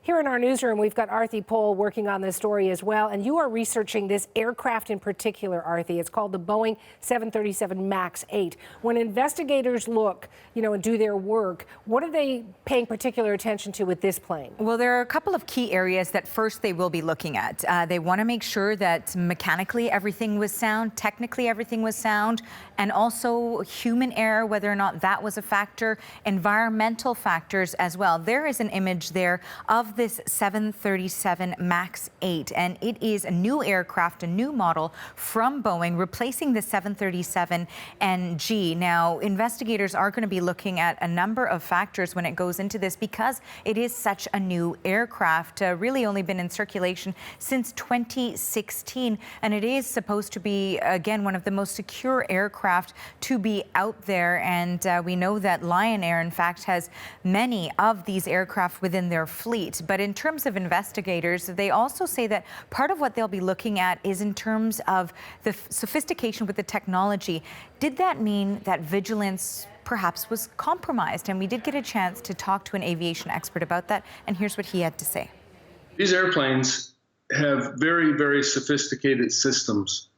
Here in our newsroom, we've got Arthi Pohl working on this story as well, and you are researching this aircraft in particular, Arthi. It's called the Boeing 737 MAX 8. When investigators look, and do their work, what are they paying particular attention to with this plane? Well, there are a couple of key areas that first they will be looking at. They want to make sure that mechanically everything was sound, technically everything was sound, and also human error, whether or not that was a factor, environmental factors as well. There is an image there of this 737 MAX 8, and it is a new aircraft, a new model from Boeing, replacing the 737 NG. Now, investigators are going to be looking at a number of factors when it goes into this because it is such a new aircraft, really only been in circulation since 2016, and it is supposed to be, again, one of the most secure aircraft to be out there. And we know that Lion Air, in fact, has many of these aircraft within their fleet. But in terms of investigators, they also say that part of what they'll be looking at is in terms of the sophistication with the technology. Did that mean that vigilance perhaps was compromised? And we did get a chance to talk to an aviation expert about that, and here's what he had to say. These airplanes have very, very sophisticated systems,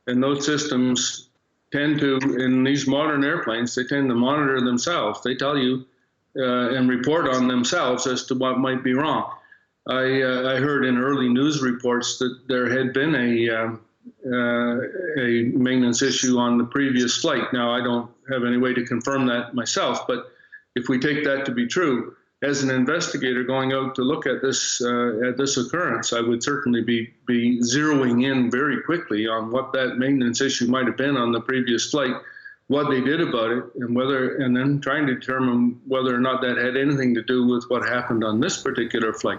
and those systems tend to, in these modern airplanes, they tend to monitor themselves. They tell you and report on themselves as to what might be wrong. I heard in early news reports that there had been a maintenance issue on the previous flight. Now, I don't have any way to confirm that myself, but if we take that to be true, as an investigator going out to look at this occurrence, I would certainly be zeroing in very quickly on what that maintenance issue might have been on the previous flight, what they did about it, and then trying to determine whether or not that had anything to do with what happened on this particular flight.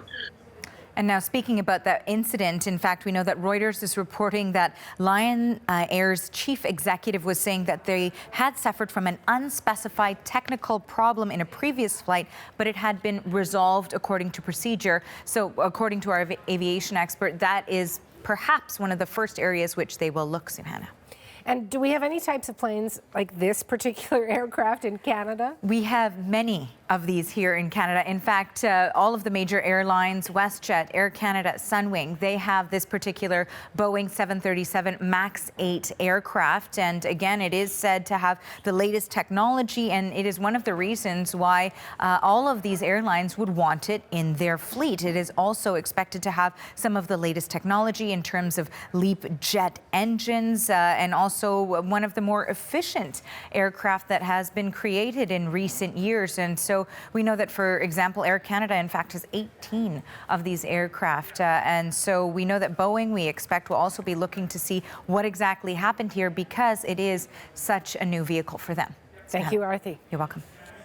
And now, speaking about that incident, in fact, we know that Reuters is reporting that Lion Air's chief executive was saying that they had suffered from an unspecified technical problem in a previous flight, but it had been resolved according to procedure. So according to our aviation expert, that is perhaps one of the first areas which they will look, Suhana. And do we have any types of planes like this particular aircraft in Canada? We have many of these here in Canada. In fact, all of the major airlines, WestJet, Air Canada, Sunwing, they have this particular Boeing 737 MAX 8 aircraft. And again, it is said to have the latest technology, and it is one of the reasons why all of these airlines would want it in their fleet. It is also expected to have some of the latest technology in terms of LEAP jet engines, and also one of the more efficient aircraft that has been created in recent years. And so we know that, for example, Air Canada, in fact, has 18 of these aircraft. And so we know that Boeing, we expect, will also be looking to see what exactly happened here because it is such a new vehicle for them. Thank you, Arthi. You're welcome.